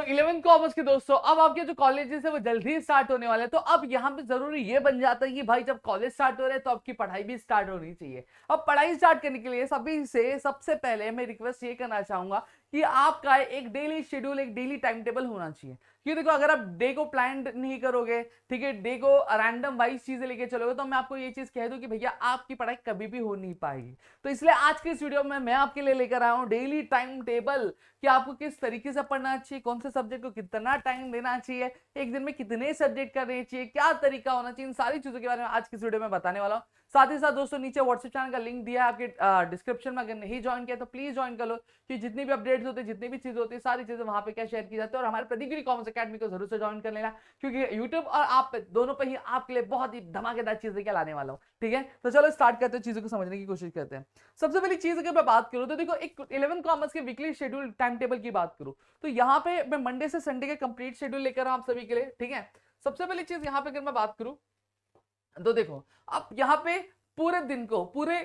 11th commerce के दोस्तों, अब आपके जो कॉलेजेस है वो जल्दी स्टार्ट होने वाले हैं। तो अब यहाँ पे जरूरी ये बन जाता है कि भाई जब कॉलेज स्टार्ट हो रहे हैं तो आपकी पढ़ाई भी स्टार्ट होनी चाहिए। अब पढ़ाई स्टार्ट करने के लिए सभी से सबसे पहले मैं रिक्वेस्ट ये करना चाहूंगा कि आपका एक डेली शेड्यूल, एक डेली टाइम टेबल होना चाहिए। क्योंकि देखो, अगर आप डे को प्लान नहीं करोगे, ठीक है, डे को रैंडम वाइज चीजें लेके चलोगे, तो मैं आपको ये चीज कह दूं कि भैया आपकी पढ़ाई कभी भी हो नहीं पाएगी। तो इसलिए आज के इस वीडियो में मैं आपके लिए लेकर आया हूं डेली टाइम टेबल कि आपको किस तरीके से पढ़ना चाहिए, कौन से सब्जेक्ट को कितना टाइम देना चाहिए, एक दिन में कितने सब्जेक्ट करने चाहिए, क्या तरीका होना चाहिए, इन सारी चीजों के बारे में आज की इस वीडियो में बताने वाला हूं। साथ ही साथ दोस्तों, नीचे व्हाट्सएप चैनल का लिंक दिया है आपके डिस्क्रिप्शन में, अगर नहीं ज्वाइन किया तो प्लीज ज्वाइन कर लो, कि जितनी भी अपडेट्स होते हैं, जितनी भी चीजें होती है, सारी चीजें वहां पे क्या शेयर की जाती है। और हमारे प्रदीप गिरी कॉमर्स अकेडमी को जरूर से ज्वाइन कर लेना, क्योंकि यूट्यूब और आप दोनों पे ही आपके लिए बहुत ही धमाकेदार चीजें क्या लाने वाला हूँ। ठीक है, तो चलो स्टार्ट करते हैं, चीजों को समझने की कोशिश करते हैं। सबसे पहली चीज अगर मैं बात करूं तो देखो, एक 11th कॉमर्स के वीकली शेड्यूल टाइम टेबल की बात करूं तो यहाँ पे मैं मंडे से संडे के कंप्लीट शेड्यूल लेकर आप सभी के लिए। ठीक है, सबसे पहली चीज यहाँ पे अगर मैं बात करूं तो देखो, आप यहाँ पे पूरे दिन को, पूरे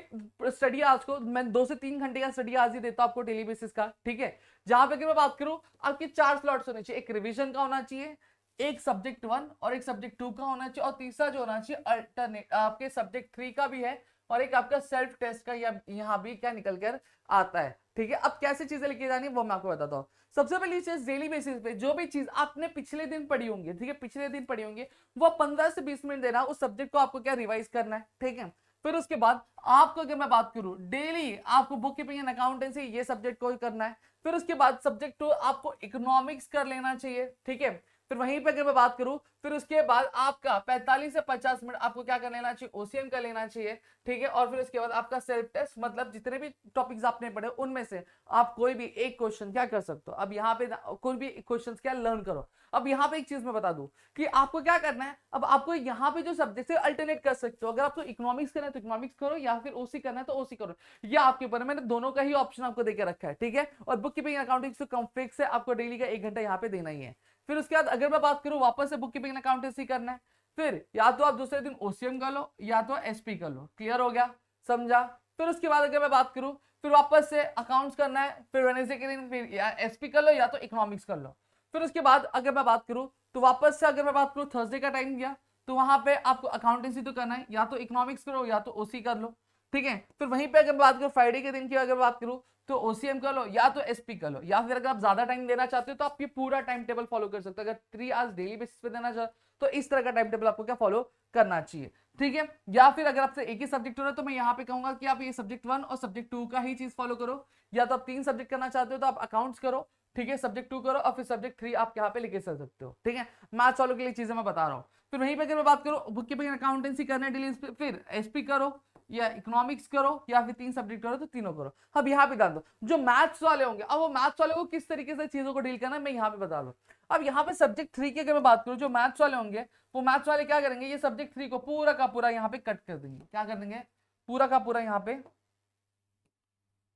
स्टडी आवर्स को मैं 2 से 3 घंटे का स्टडी आवर्स ही देता हूं आपको डेली बेसिस का। ठीक है, जहां पे अगर मैं बात करूं, आपके 4 स्लॉट्स होने चाहिए, एक रिवीजन का होना चाहिए, एक सब्जेक्ट 1 और एक सब्जेक्ट 2 का होना चाहिए, और तीसरा जो होना चाहिए अल्टरनेट आपके सब्जेक्ट 3 का भी है, और एक आपका सेल्फ टेस्ट का यहाँ भी क्या निकल कर आता है। ठीक है, अब कैसे चीजें लेके जानी है वो मैं आपको बताता हूँ। सबसे पहली चीज, डेली बेसिस पे जो भी चीज आपने पिछले दिन पढ़ी होंगी, ठीक है, पिछले दिन पढ़ी होंगी, वो 15 से 20 मिनट देना, उस सब्जेक्ट को आपको क्या रिवाइज करना है। ठीक है, फिर उसके बाद आपको, अगर मैं बात करूं, डेली आपको बुक कीपिंग एंड अकाउंटेंसी ये सब्जेक्ट को ही करना है। फिर उसके बाद सब्जेक्ट 2 आपको इकोनॉमिक्स कर लेना चाहिए। ठीक है, फिर वहीं पे अगर मैं बात करूं, फिर उसके बाद आपका 45 से 50 मिनट आपको क्या कर लेना चाहिए, ओसीएम कर लेना चाहिए। ठीक है, और फिर उसके बाद आपका सेल्फ टेस्ट, मतलब जितने भी टॉपिक्स आपने पढ़े उनमें से आप कोई भी एक क्वेश्चन क्या कर सकते हो। अब यहाँ पे कोई भी क्वेश्चन क्या लर्न करो। अब यहाँ पे एक चीज मैं बता दूं कि आपको क्या करना है, अब आपको यहाँ पे जो सब्जेक्ट है अल्टरनेट कर सकते हो। अगर आपको इकोनॉमिक्स करना है तो इकोनॉमिक्स करो, या फिर ओसी करना है तो ओसी करो, ये आपके ऊपर है। मैंने दोनों का ही ऑप्शन आपको देकर रखा है। ठीक है, और बुक कीपिंग अकाउंटिंग से कम फिक्स है, आपको डेली का 1 घंटा यहाँ पे देना ही है। फिर उसके बाद अगर मैं बात करूं, वापस से बुक कीपिंग अकाउंटेंसी करना है, फिर या तो आप दूसरे दिन ओसीएम कर लो या तो एसपी कर लो। क्लियर हो गया, समझा। फिर उसके बाद अगर मैं बात करूं, फिर वापस से अकाउंट्स करना है, फिर वेडनेसडे के दिन फिर या एसपी कर लो या तो इकोनॉमिक्स कर लो। फिर उसके बाद अगर मैं बात करूं तो वापस से अगर मैं बात करूं, थर्सडे का टाइम दिया तो वहां पे आपको अकाउंटेंसी तो करना है, या तो इकोनॉमिक्स करो या तो ओसी कर लो। ठीक है, फिर वहीं पे अगर मैं बात करूं, फ्राइडे के दिन की अगर बात करूं तो ओसीएम कर लो या तो एसपी कर लो, या फिर अगर आप ज्यादा टाइम देना चाहते हो तो आप ये पूरा टाइम टेबल फॉलो कर सकते हो। अगर 3 आवर्स डेली बेसिस पे देना चाहते तो इस तरह का टाइम टेबल आपको क्या फॉलो करना चाहिए। ठीक है, या फिर अगर आपसे एक ही सब्जेक्ट हो रहा है तो मैं यहाँ पे कहूंगा कि आप ये सब्जेक्ट 1 और सब्जेक्ट 2 का ही चीज फॉलो करो, या तो आप 3 सब्जेक्ट करना चाहते हो तो आप अकाउंट्स करो। ठीक है, सब्जेक्ट 2 करो और फिर सब्जेक्ट 3 आप यहाँ पे लेके चल सकते हो। ठीक है, मैथ्स वालों के लिए चीजें मैं बता रहा हूँ। फिर वहीं पे अगर मैं बात करूँ, बुक कीपिंग अकाउंटेंसी करना है डेली, फिर एसपी करो या इकोनॉमिक्स करो या फिर 3 सब्जेक्ट करो तो तीनों करो। अब यहाँ पे डाल दो जो मैथ्स वाले होंगे, अब वो मैथ्स वाले को किस तरीके से चीजों को डील करना है मैं यहाँ पे बता दूं। अब यहाँ पे सब्जेक्ट 3 की अगर मैं बात करूं, जो मैथ्स वाले होंगे वो मैथ्स वाले क्या करेंगे, ये सब्जेक्ट 3 को पूरा का पूरा यहाँ पे कट कर देंगे। क्या कर देंगे, पूरा का पूरा यहाँ पे,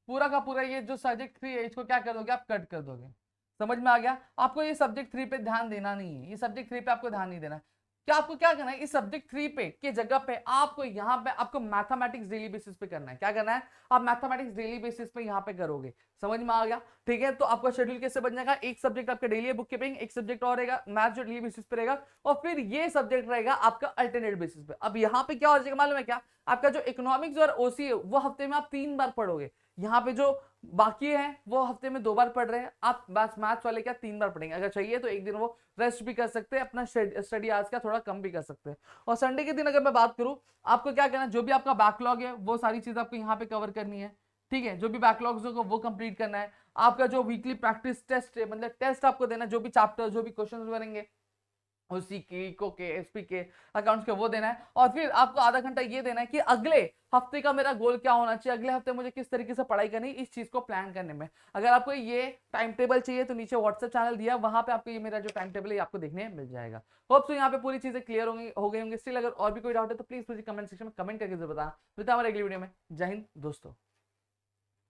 पूरा का पूरा ये जो सब्जेक्ट 3 है इसको क्या कर दोगे, आप कट कर दोगे। समझ में आ गया, आपको ये सब्जेक्ट 3 पे ध्यान देना नहीं है, ये सब्जेक्ट 3 पे आपको ध्यान नहीं देना। क्या आपको क्या करना है, इस सब्जेक्ट 3 पे के जगह पे आपको यहाँ पे आपको मैथमेटिक्स डेली बेसिस पे करना है। क्या करना है, आप मैथमेटिक्स डेली बेसिस पे यहाँ पे करोगे। समझ में आ गया। ठीक है, तो आपका शेड्यूल कैसे बन जाएगा, एक सब्जेक्ट आपका डेली है बुक कीपिंग, एक सब्जेक्ट और रहेगा मैथ जो डेली बेसिस पे रहेगा, और फिर ये सब्जेक्ट रहेगा आपका अल्टरनेट बेसिस पे। अब यहाँ पे क्या हो जाएगा मालूम है क्या, आपका जो इकोनॉमिक्स और ओसी है वो हफ्ते में आप 3 बार पढ़ोगे। यहाँ पे जो बाकी है वो हफ्ते में 2 बार पढ़ रहे हैं, आप बस मैथ्स वाले क्या 3 बार पढ़ेंगे। अगर चाहिए तो एक दिन वो रेस्ट भी कर सकते हैं, अपना स्टडी आज का थोड़ा कम भी कर सकते हैं। और संडे के दिन अगर मैं बात करूं, आपको क्या करना है, जो भी आपका बैकलॉग है वो सारी चीज आपको यहाँ पे कवर करनी है। ठीक है, जो भी बैकलॉग्स होगा वो कंप्लीट करना है। आपका जो वीकली प्रैक्टिस टेस्ट है, मतलब टेस्ट आपको देना है, जो भी चैप्टर जो भी क्वेश्चन बनेंगे उसी के इको के एसपी के अकाउंट्स के वो देना है। और फिर आपको आधा घंटा ये देना है कि अगले हफ्ते का मेरा गोल क्या होना चाहिए, अगले हफ्ते मुझे किस तरीके से पढ़ाई करनी है, इस चीज को प्लान करने में। अगर आपको ये टाइम टेबल चाहिए तो नीचे व्हाट्सएप चैनल दिया, वहां पे आपको ये मेरा जो टाइम टेबल है आपको देखने मिल जाएगा। होप सो यहाँ पे पूरी चीजें क्लियर हो गई होंगी। स्टिल अगर और भी कोई डाउट है तो प्लीज मुझे कमेंट सेक्शन में कमेंट करके जरूर बताना। मिलता है हमारे अगली वीडियो में। जय हिंद दोस्तों।